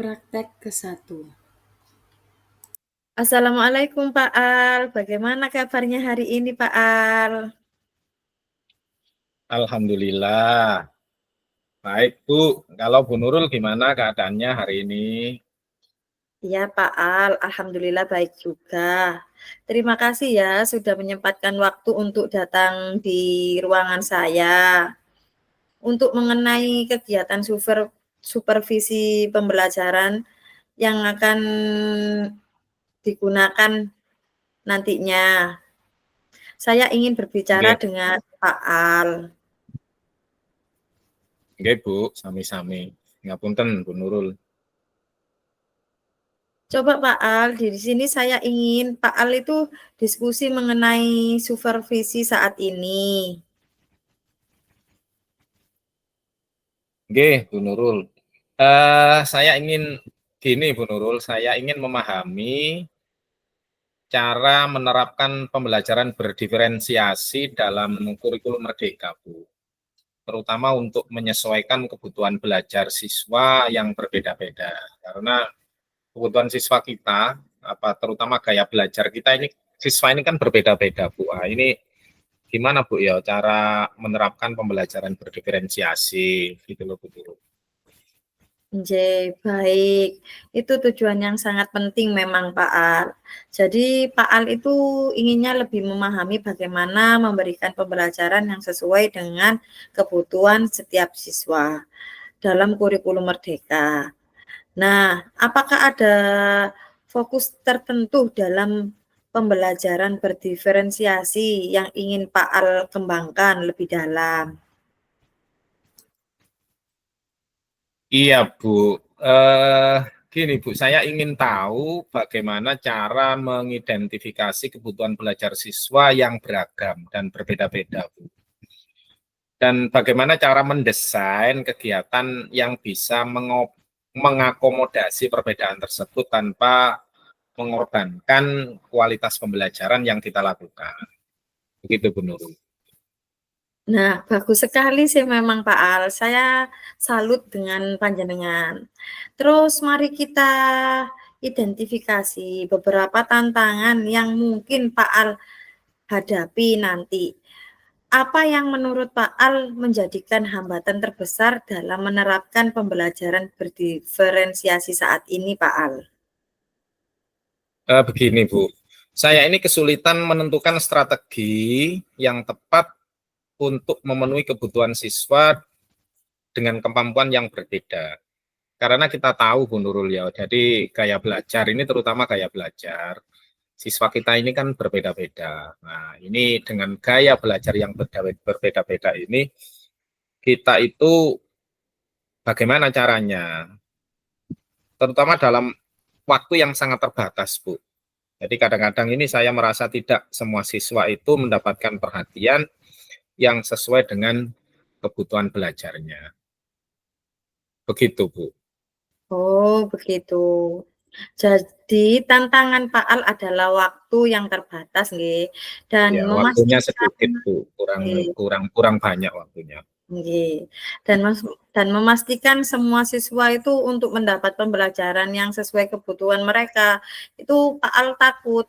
Praktek ke-1. Assalamualaikum Pak Al, bagaimana kabarnya hari ini Pak Al? Alhamdulillah. Baik Bu, kalau Bu Nurul gimana keadaannya hari ini? Ya Pak Al, Alhamdulillah baik juga. Terima kasih ya sudah menyempatkan waktu untuk datang di ruangan saya untuk mengenai kegiatan supervisi pembelajaran yang akan digunakan nantinya. Saya ingin berbicara Nggih. dengan Pak Al. Nggih Bu, sami-sami. Ngapunten Bu Nurul. Coba Pak Al, di sini saya ingin Pak Al itu diskusi mengenai supervisi saat ini. Nggih Bu Nurul. Saya ingin gini Bu Nurul, saya ingin memahami cara menerapkan pembelajaran berdiferensiasi dalam kurikulum Merdeka Bu. Terutama untuk menyesuaikan kebutuhan belajar siswa yang berbeda-beda. Karena kebutuhan siswa kita, terutama gaya belajar kita ini, siswa ini kan berbeda-beda Bu. Nah, ini gimana Bu ya cara menerapkan pembelajaran berdiferensiasi gitu loh Bu. Baik, itu tujuan yang sangat penting memang Pak Al. Jadi Pak Al itu inginnya lebih memahami bagaimana memberikan pembelajaran yang sesuai dengan kebutuhan setiap siswa dalam kurikulum Merdeka. Nah, apakah ada fokus tertentu dalam pembelajaran berdiferensiasi yang ingin Pak Al kembangkan lebih dalam? Iya Bu, gini Bu, saya ingin tahu bagaimana cara mengidentifikasi kebutuhan belajar siswa yang beragam dan berbeda-beda Bu. Dan bagaimana cara mendesain kegiatan yang bisa mengakomodasi perbedaan tersebut tanpa mengorbankan kualitas pembelajaran yang kita lakukan. Begitu Bu Nurul. Nah, bagus sekali sih memang Pak Al. Saya salut dengan panjenengan. Terus mari kita identifikasi beberapa tantangan yang mungkin Pak Al hadapi nanti. Apa yang menurut Pak Al menjadikan hambatan terbesar dalam menerapkan pembelajaran berdiferensiasi saat ini, Pak Al? Begini Bu, saya ini kesulitan menentukan strategi yang tepat untuk memenuhi kebutuhan siswa dengan kemampuan yang berbeda. Karena kita tahu Bu Nurul ya, jadi gaya belajar ini terutama gaya belajar, siswa kita ini kan berbeda-beda. Nah ini dengan gaya belajar yang berbeda-beda ini, kita itu bagaimana caranya, terutama dalam waktu yang sangat terbatas Bu. Jadi kadang-kadang ini saya merasa tidak semua siswa itu mendapatkan perhatian yang sesuai dengan kebutuhan belajarnya. Begitu Bu. Oh, begitu. Jadi tantangan Pak Al adalah waktu yang terbatas, nggih, dan Ya, waktunya memastikan sedikit Bu, nggih, kurang banyak waktunya. nggih, dan memastikan semua siswa itu untuk mendapat pembelajaran yang sesuai kebutuhan mereka. Itu Pak Al takut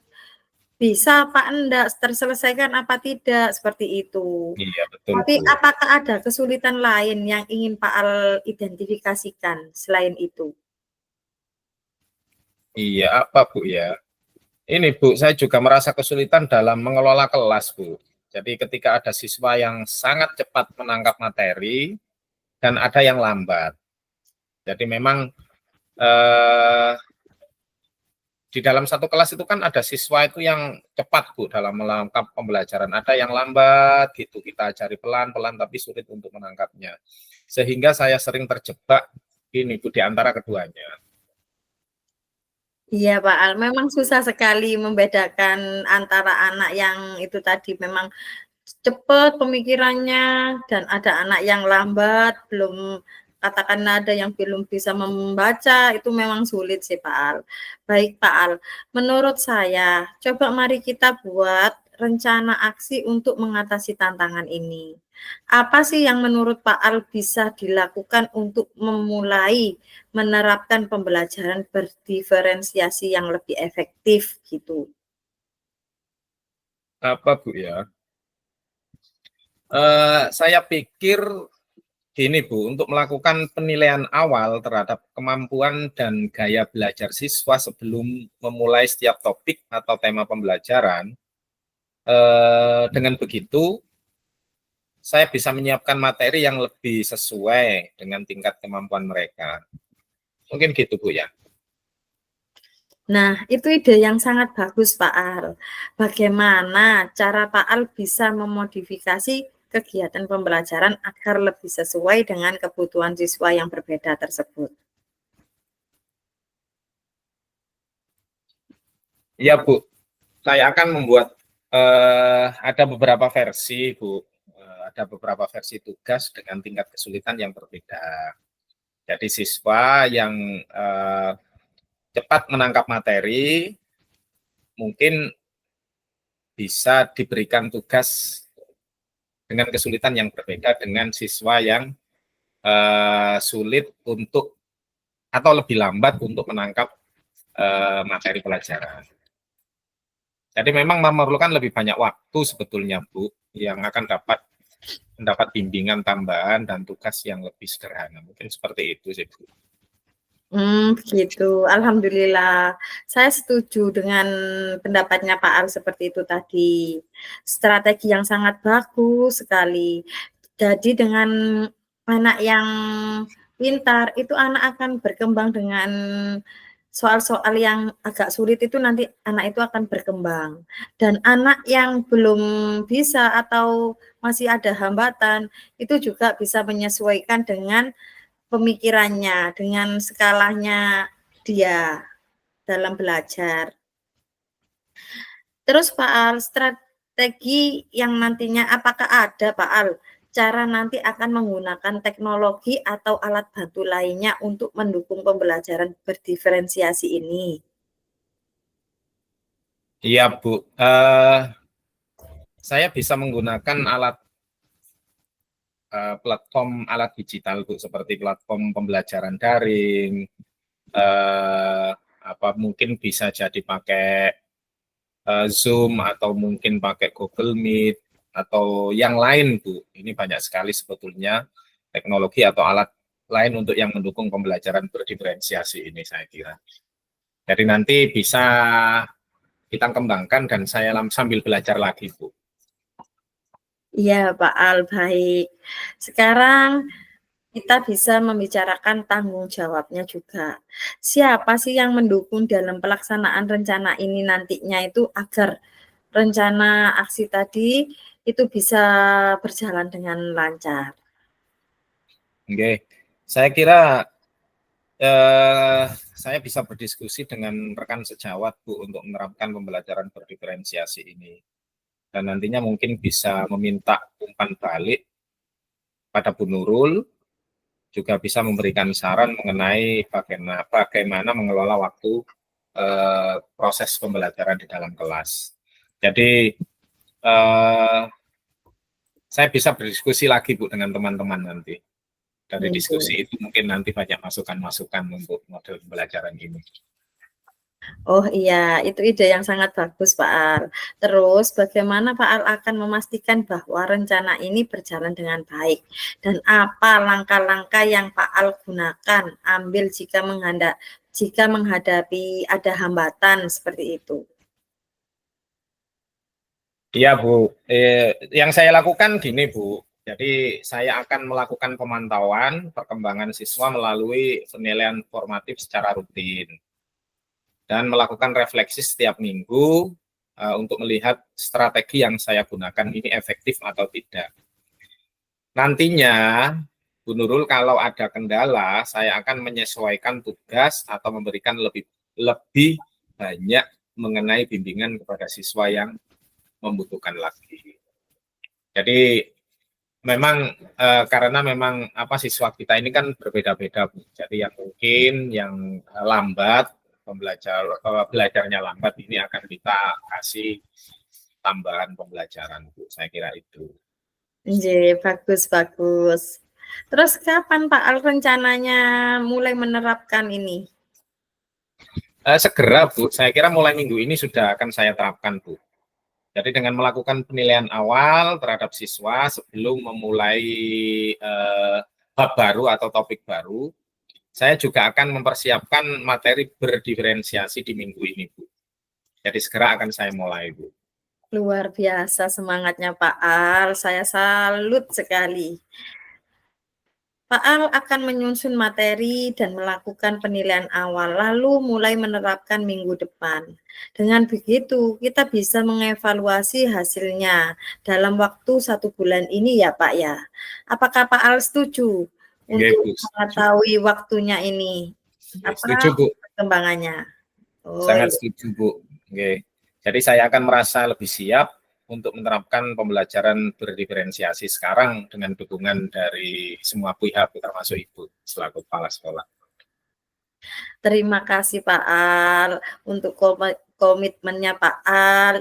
bisa apa enggak, terselesaikan apa tidak, seperti itu. Iya, betul Tapi Bu. apakah ada kesulitan lain yang ingin Pak Al identifikasikan selain itu? Iya, apa Bu ya? Ini Bu, saya juga merasa kesulitan dalam mengelola kelas Bu. Jadi ketika ada siswa yang sangat cepat menangkap materi dan ada yang lambat. Jadi memang eh, di dalam satu kelas itu kan ada siswa itu yang cepat Bu dalam menangkap pembelajaran, ada yang lambat gitu, kita cari pelan-pelan tapi sulit untuk menangkapnya. Sehingga saya sering terjebak ini Bu di antara keduanya. Iya Pak Al, memang susah sekali membedakan antara anak yang itu tadi memang cepat pemikirannya dan ada anak yang lambat, belum katakan ada yang belum bisa membaca, itu memang sulit sih Pak Al. Baik Pak Al, menurut saya coba mari kita buat rencana aksi untuk mengatasi tantangan ini. Apa sih yang menurut Pak Al bisa dilakukan untuk memulai menerapkan pembelajaran berdiferensiasi yang lebih efektif gitu? Apa Bu ya? Saya pikir gini Bu, untuk melakukan penilaian awal terhadap kemampuan dan gaya belajar siswa sebelum memulai setiap topik atau tema pembelajaran, dengan begitu saya bisa menyiapkan materi yang lebih sesuai dengan tingkat kemampuan mereka. Mungkin gitu Bu ya. Nah, itu ide yang sangat bagus, Pak Al. Bagaimana cara Pak Al bisa memodifikasi kegiatan pembelajaran agar lebih sesuai dengan kebutuhan siswa yang berbeda tersebut? Iya Bu, saya akan membuat ada beberapa versi Bu, ada beberapa versi tugas dengan tingkat kesulitan yang berbeda. Jadi siswa yang cepat menangkap materi mungkin bisa diberikan tugas dengan kesulitan yang berbeda dengan siswa yang sulit untuk atau lebih lambat untuk menangkap materi pelajaran. Jadi memang memerlukan lebih banyak waktu sebetulnya Bu, yang akan mendapat bimbingan tambahan dan tugas yang lebih sederhana. Mungkin seperti itu sih Bu. Begitu. Alhamdulillah. Saya setuju dengan pendapatnya Pak Al seperti itu tadi. Strategi yang sangat bagus sekali. Jadi dengan anak yang pintar, itu anak akan berkembang dengan soal-soal yang agak sulit itu nanti anak itu akan berkembang. Dan anak yang belum bisa atau masih ada hambatan, itu juga bisa menyesuaikan dengan pemikirannya, dengan skalanya dia dalam belajar. Terus Pak Al, strategi yang nantinya apakah ada Pak Al, cara nanti akan menggunakan teknologi atau alat bantu lainnya untuk mendukung pembelajaran berdiferensiasi ini? Iya Bu, saya bisa menggunakan platform alat digital Bu, seperti platform pembelajaran daring, mungkin bisa jadi pakai Zoom atau mungkin pakai Google Meet atau yang lain Bu. Ini banyak sekali sebetulnya teknologi atau alat lain untuk yang mendukung pembelajaran berdiferensiasi ini saya kira. Jadi nanti bisa kita kembangkan dan saya sambil belajar lagi Bu. Iya Pak Al, baik. Sekarang kita bisa membicarakan tanggung jawabnya juga. Siapa sih yang mendukung dalam pelaksanaan rencana ini nantinya itu agar rencana aksi tadi itu bisa berjalan dengan lancar? Oke, saya kira saya bisa berdiskusi dengan rekan sejawat Bu untuk menerapkan pembelajaran berdiferensiasi ini. Dan nantinya mungkin bisa meminta umpan balik pada Bu Nurul, juga bisa memberikan saran mengenai bagaimana mengelola waktu proses pembelajaran di dalam kelas. Jadi saya bisa berdiskusi lagi Bu dengan teman-teman nanti. Dari diskusi itu mungkin nanti banyak masukan-masukan untuk model pembelajaran ini. Oh iya, itu ide yang sangat bagus Pak Al. Terus bagaimana Pak Al akan memastikan bahwa rencana ini berjalan dengan baik? Dan apa langkah-langkah yang Pak Al gunakan, ambil jika menghadapi ada hambatan seperti itu? Iya Bu, yang saya lakukan gini Bu, jadi saya akan melakukan pemantauan perkembangan siswa melalui penilaian formatif secara rutin. Dan melakukan refleksi setiap minggu untuk melihat strategi yang saya gunakan ini efektif atau tidak. Nantinya, Bu Nurul, kalau ada kendala, saya akan menyesuaikan tugas atau memberikan lebih banyak mengenai bimbingan kepada siswa yang membutuhkan lagi. Jadi memang karena memang siswa kita ini kan berbeda-beda, Bu. Jadi yang mungkin yang lambat belajarnya lambat ini akan kita kasih tambahan pembelajaran, Bu. Saya kira itu. Bagus, bagus. Terus kapan Pak Al rencananya mulai menerapkan ini? Segera, Bu. Saya kira mulai minggu ini sudah akan saya terapkan, Bu. Jadi dengan melakukan penilaian awal terhadap siswa sebelum memulai bab baru atau topik baru, saya juga akan mempersiapkan materi berdiferensiasi di minggu ini, Bu. Jadi segera akan saya mulai, Bu. Luar biasa semangatnya Pak Al, saya salut sekali. Pak Al akan menyusun materi dan melakukan penilaian awal, lalu mulai menerapkan minggu depan. Dengan begitu, kita bisa mengevaluasi hasilnya dalam waktu 1 bulan ini ya Pak ya. Apakah Pak Al setuju Nggih, untuk Bu. mengetahui waktunya ini? Nggih, Apa setuju, Bu. perkembangannya? Oh Sangat iya. setuju, Bu. Nggih. Jadi saya akan merasa lebih siap untuk menerapkan pembelajaran berdiferensiasi sekarang dengan dukungan dari semua pihak, termasuk Ibu selaku kepala sekolah. Terima kasih Pak Al untuk komitmennya Pak Al.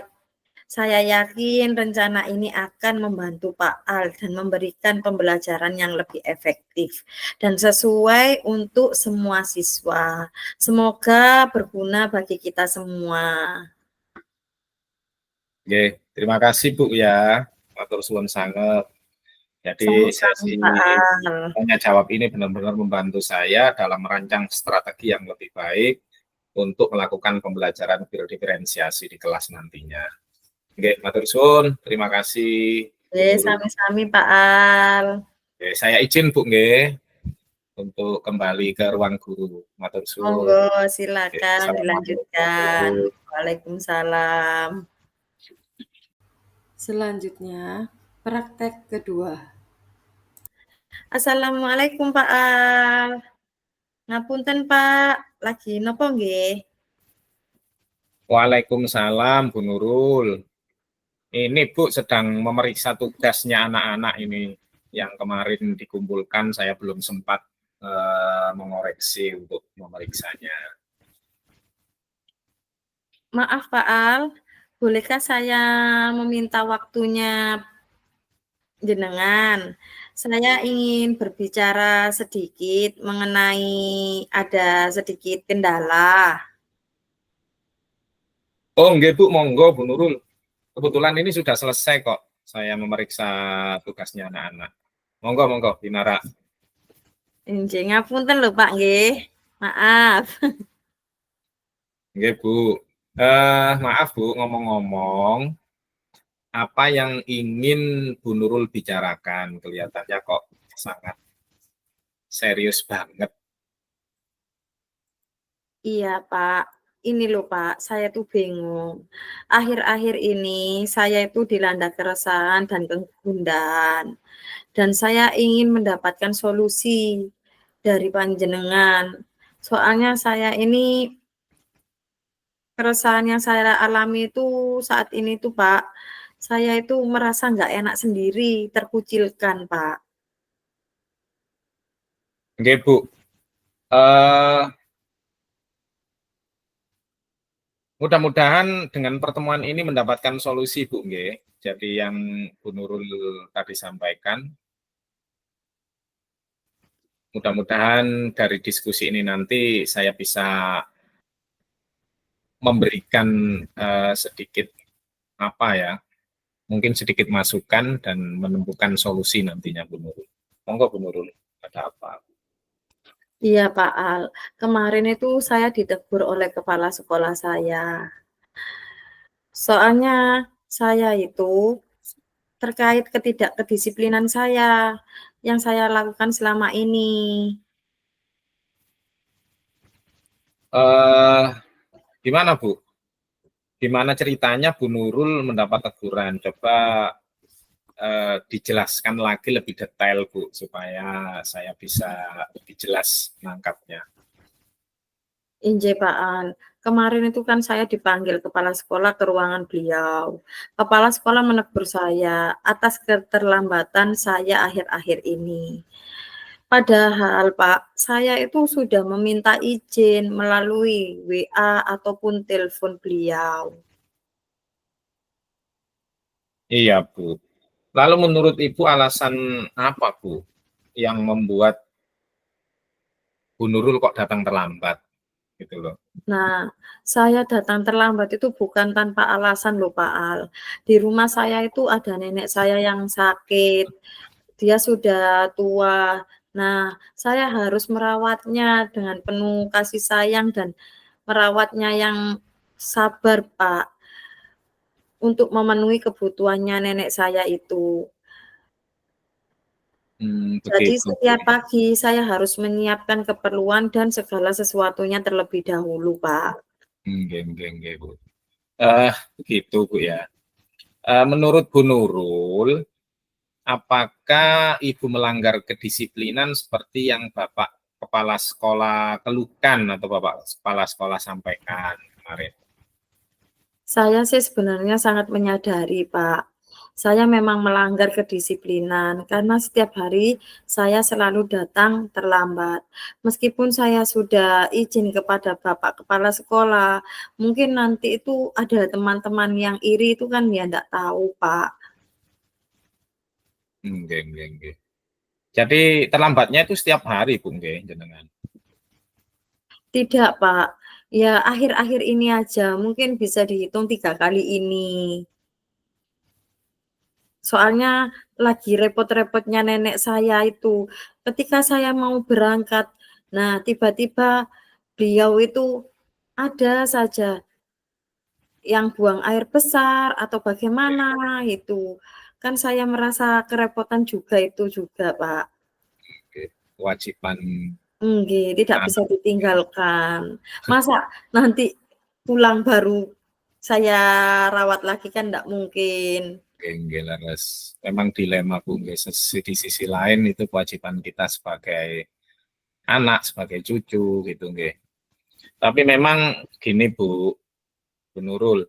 Saya yakin rencana ini akan membantu Pak Al dan memberikan pembelajaran yang lebih efektif dan sesuai untuk semua siswa. Semoga berguna bagi kita semua. Oke, terima kasih Bu ya. Matur suwun sangat. Jadi Sama-sama sesi Pak Al. tanya jawab ini benar-benar membantu saya dalam merancang strategi yang lebih baik untuk melakukan pembelajaran berdiferensiasi di kelas nantinya. Oke, matur suwun. Terima kasih Bu Nurul. Sami-sami Pak Al. Oke, saya izin Bu nggih untuk kembali ke ruang guru. Matur suwun. Monggo Oke, silakan assalamualaikum. dilanjutkan. Waalaikumsalam. Selanjutnya, praktek kedua. Assalamualaikum Pak Al. Ngapunten Pak, lagi nopo nggih? Waalaikumsalam Bu Nurul. Ini Bu sedang memeriksa tugasnya anak-anak ini yang kemarin dikumpulkan, saya belum sempat mengoreksi untuk memeriksanya. Maaf Pak Al, bolehkah saya meminta waktunya jenengan? Saya ingin berbicara sedikit mengenai ada sedikit kendala. Oh nggih Bu, monggo Bu Nurul. Kebetulan ini sudah selesai kok, saya memeriksa tugasnya anak-anak. Monggo, monggo, Binara. Nggih, ngapunten lho Pak nggih. Maaf. Nggih Bu. Maaf Bu, ngomong-ngomong, apa yang ingin Bu Nurul bicarakan? Kelihatannya kok sangat serius banget. Iya Pak, ini loh Pak, saya tuh bingung. Akhir-akhir ini saya itu dilanda keresahan dan kegundahan. Dan saya ingin mendapatkan solusi dari panjenengan. Soalnya saya ini keresahan yang saya alami itu saat ini tuh Pak, saya itu merasa nggak enak sendiri, terkucilkan Pak. Nggih Bu. Mudah-mudahan dengan pertemuan ini mendapatkan solusi Bu nggih. Jadi yang Bu Nurul tadi sampaikan, mudah-mudahan dari diskusi ini nanti saya bisa memberikan sedikit apa ya, mungkin sedikit masukan dan menemukan solusi nantinya Bu Nurul. Monggo Bu Nurul, ada apa? Iya Pak Al, kemarin itu saya ditegur oleh kepala sekolah saya. Soalnya saya itu terkait ketidakkedisiplinan saya yang saya lakukan selama ini. Gimana Bu? Gimana ceritanya Bu Nurul mendapat teguran? Coba dijelaskan lagi lebih detail Bu, supaya saya bisa lebih jelas menangkapnya. Inje Pak Al, kemarin itu kan saya dipanggil kepala sekolah ke ruangan beliau. Kepala sekolah menegur saya atas keterlambatan saya akhir-akhir ini. Padahal Pak, saya itu sudah meminta izin melalui WA ataupun telepon beliau. Iya, Bu. Lalu menurut Ibu alasan apa, Bu, yang membuat Bu Nurul kok datang terlambat gitu loh? Nah, saya datang terlambat itu bukan tanpa alasan loh Pak Al. Di rumah saya itu ada nenek saya yang sakit, dia sudah tua. Nah, saya harus merawatnya dengan penuh kasih sayang dan merawatnya yang sabar, Pak, untuk memenuhi kebutuhannya nenek saya itu. Jadi Begitu, Bu. setiap pagi saya harus menyiapkan keperluan dan segala sesuatunya terlebih dahulu, Pak. Nggih, Bu. Begitu, Bu, ya. Menurut Bu Nurul, apakah Ibu melanggar kedisiplinan seperti yang Bapak Kepala Sekolah keluhkan atau Bapak Kepala Sekolah sampaikan kemarin? Saya sih sebenarnya sangat menyadari, Pak. Saya memang melanggar kedisiplinan karena setiap hari saya selalu datang terlambat. Meskipun saya sudah izin kepada Bapak Kepala Sekolah, mungkin nanti itu ada teman-teman yang iri itu kan ya enggak tahu, Pak. Nggih. Jadi terlambatnya itu setiap hari, Bu, nggih, jenengan? Tidak, Pak. Ya akhir-akhir ini aja, mungkin bisa dihitung 3 kali ini. Soalnya lagi repot-repotnya nenek saya itu. Ketika saya mau berangkat, nah tiba-tiba beliau itu ada saja yang buang air besar atau bagaimana itu. Kan saya merasa kerepotan juga itu juga, Pak. Oke, kewajiban Nggih, tidak bisa anak. ditinggalkan. Masa nanti pulang baru saya rawat lagi kan ndak mungkin. Nggih, leres. Memang dilema, Bu, nggih. Di sisi lain itu kewajiban kita sebagai anak, sebagai cucu gitu, nggih. Tapi memang gini, Bu Nurul,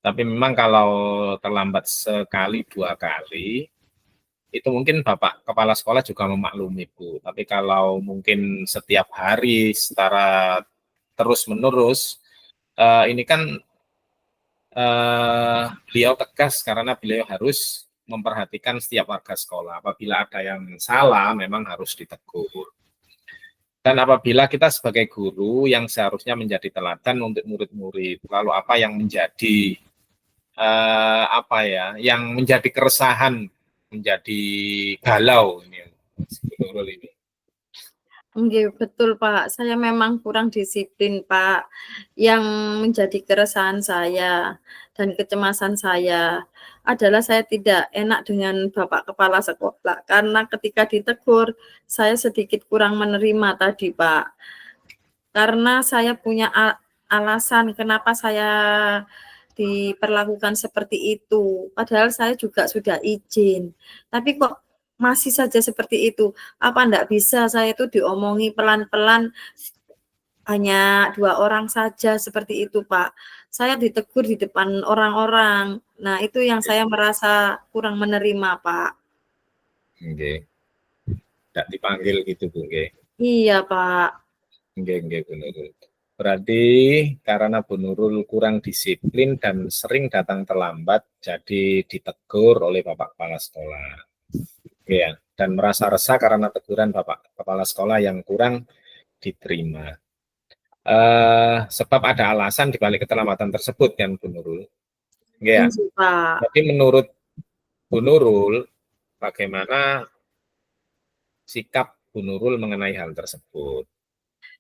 tapi memang kalau terlambat sekali, 2 kali, itu mungkin Bapak Kepala Sekolah juga memaklumi, Bu. Tapi kalau mungkin setiap hari secara terus-menerus, ini kan beliau tegas karena beliau harus memperhatikan setiap warga sekolah. Apabila ada yang salah, memang harus ditegur. Dan apabila kita sebagai guru yang seharusnya menjadi teladan untuk murid-murid, lalu apa yang menjadi yang menjadi keresahan, menjadi galau ini, ini. Nggih, betul, Pak. Saya memang kurang disiplin, Pak. Yang menjadi keresahan saya dan kecemasan saya adalah saya tidak enak dengan Bapak Kepala Sekolah karena ketika ditegur, saya sedikit kurang menerima tadi, Pak. Karena saya punya alasan kenapa saya diperlakukan seperti itu, padahal saya juga sudah izin. Tapi kok masih saja seperti itu. Apa ndak bisa saya itu diomongi pelan-pelan, hanya 2 orang saja seperti itu, Pak. Saya ditegur di depan orang-orang. Nah, itu yang saya merasa kurang menerima, Pak. Nggih. Ndak dipanggil gitu, Bu, nggih. Iya, Pak. Nggih, Bu Nurul. Berarti karena Bu Nurul kurang disiplin dan sering datang terlambat, jadi ditegur oleh Bapak Kepala Sekolah. Ya, dan merasa resah karena teguran Bapak Kepala Sekolah yang kurang diterima. Sebab ada alasan di balik keterlambatan tersebut kan, Bu Nurul. Ya. Iya, Pak. Jadi menurut Bu Nurul, bagaimana sikap Bu Nurul mengenai hal tersebut?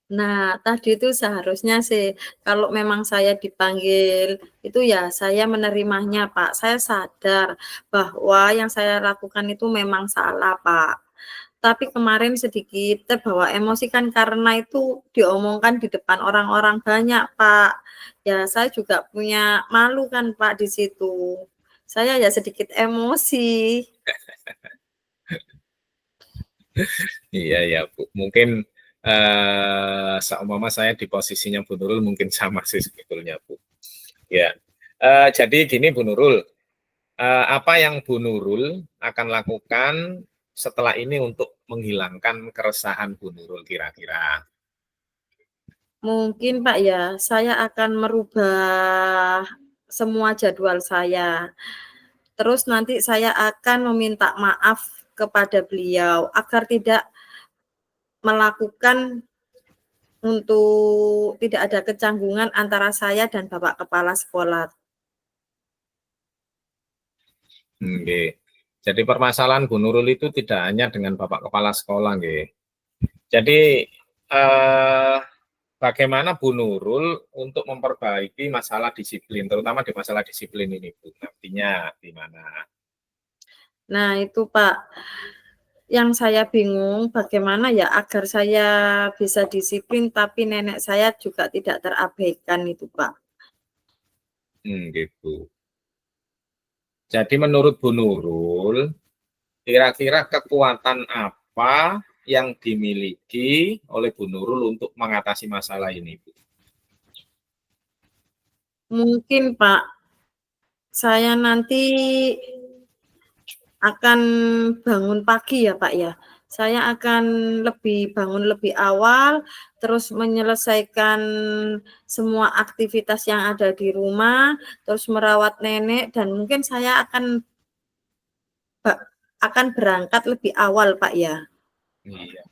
Nah, tadi itu seharusnya sih kalau memang saya dipanggil itu ya saya menerimanya, Pak. Saya sadar bahwa yang saya lakukan itu memang salah, Pak. Tapi kemarin sedikit terbawa emosi kan karena itu diomongkan di depan orang-orang banyak, Pak. Ya saya juga punya malu kan, Pak, di situ. Saya ya sedikit emosi. Iya, Bu. Mungkin seumpama saya di posisinya Bu Nurul mungkin sama sih sebetulnya, Bu. Ya. Jadi gini, Bu Nurul, apa yang Bu Nurul akan lakukan setelah ini untuk menghilangkan keresahan Bu Nurul kira-kira? Mungkin Pak saya akan merubah semua jadwal saya. Terus nanti saya akan meminta maaf kepada beliau agar tidak melakukan untuk tidak ada kecanggungan antara saya dan Bapak Kepala Sekolah. Nggih. Jadi permasalahan Bu Nurul itu tidak hanya dengan Bapak Kepala Sekolah, nggih. Jadi bagaimana Bu Nurul untuk memperbaiki masalah disiplin, terutama di masalah disiplin ini, Bu? Artinya di mana? Nah, itu Pak, yang saya bingung bagaimana ya agar saya bisa disiplin tapi nenek saya juga tidak terabaikan itu Pak. Gitu. Jadi menurut Bu Nurul, kira-kira kekuatan apa yang dimiliki oleh Bu Nurul untuk mengatasi masalah ini, Bu? Mungkin Pak, saya nanti akan bangun pagi ya Pak ya. Saya akan bangun lebih awal, terus menyelesaikan semua aktivitas yang ada di rumah, terus merawat nenek, dan mungkin saya akan berangkat lebih awal Pak ya. Iya.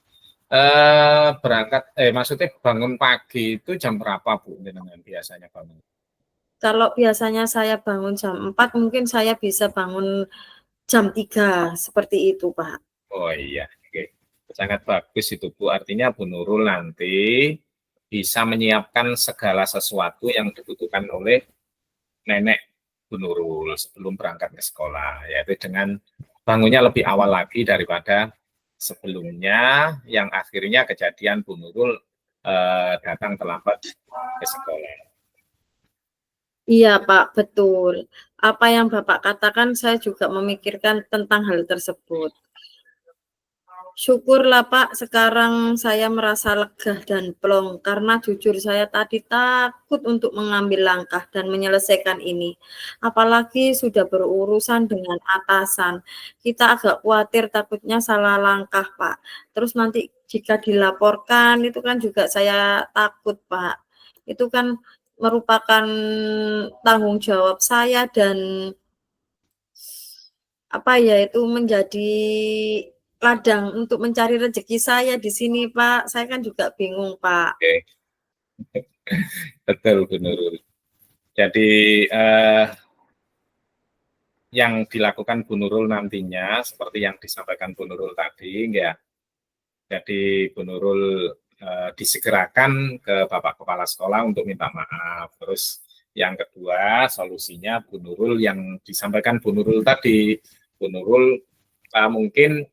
Maksudnya bangun pagi itu jam berapa, Bu, dengan biasanya bangun? Kalau biasanya saya bangun jam 4, mungkin saya bisa bangun jam 3, seperti itu Pak. Oh iya, oke. Sangat bagus itu, Bu. Artinya Bu Nurul nanti bisa menyiapkan segala sesuatu yang dibutuhkan oleh nenek Bu Nurul sebelum berangkat ke sekolah, yaitu dengan bangunnya lebih awal lagi daripada sebelumnya, yang akhirnya kejadian Bu Nurul datang terlambat ke sekolah. Iya Pak, betul. Apa yang Bapak katakan saya juga memikirkan tentang hal tersebut. Syukurlah Pak, sekarang saya merasa lega dan plong karena jujur saya tadi takut untuk mengambil langkah dan menyelesaikan ini. Apalagi sudah berurusan dengan atasan. Kita agak khawatir takutnya salah langkah Pak. Terus nanti jika dilaporkan itu kan juga saya takut Pak. Itu kan merupakan tanggung jawab saya dan apa ya itu menjadi ladang untuk mencari rezeki saya di sini, Pak. Saya kan juga bingung, Pak. Oke. Betul, Bu Nurul. Jadi yang dilakukan Bu Nurul nantinya seperti yang disampaikan Bu Nurul tadi, ya. Jadi Bu Nurul disegerakan ke Bapak Kepala Sekolah untuk minta maaf. Terus yang kedua, solusinya Bu Nurul yang disampaikan Bu Nurul tadi, Bu Nurul mungkin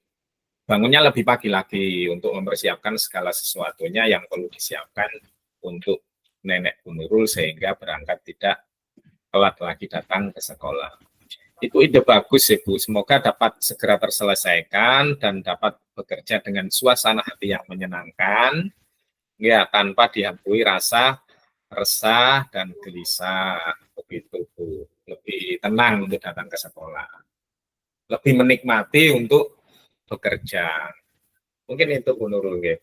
bangunnya lebih pagi lagi untuk mempersiapkan segala sesuatunya yang perlu disiapkan untuk nenek Bu Nurul sehingga berangkat tidak telat lagi datang ke sekolah. Itu ide bagus ya Bu, semoga dapat segera terselesaikan dan dapat bekerja dengan suasana hati yang menyenangkan, ya tanpa dihantui rasa resah dan gelisah, begitu Bu. Lebih tenang untuk datang ke sekolah, lebih menikmati untuk bekerja. Mungkin itu Bu Nurul ya.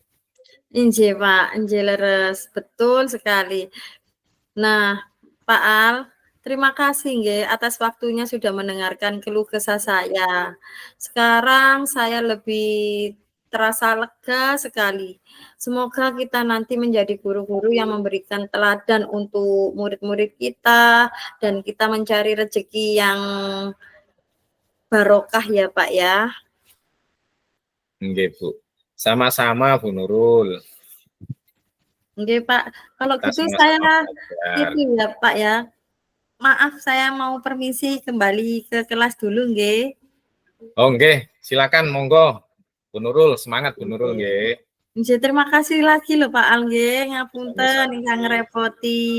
Inje Pak, inje leres, betul sekali. Nah, Pak Al, terima kasih nggih atas waktunya sudah mendengarkan keluh kesah saya. Sekarang saya lebih terasa lega sekali. Semoga kita nanti menjadi guru-guru yang memberikan teladan untuk murid-murid kita dan kita mencari rezeki yang barokah ya Pak ya. Nggih Bu. Sama-sama Bu Nurul. Nggih Pak, kalau Kita gitu sama-sama saya belajar. itu ya Pak ya. Maaf saya mau permisi kembali ke kelas dulu nggih. Oh nggih, silakan monggo. Bu Nurul, semangat Bu Nurul nggih. Nggih, terima kasih lagi lho Pak Al nggih, ngapunten Sama-sama. ingkang ngrepoti.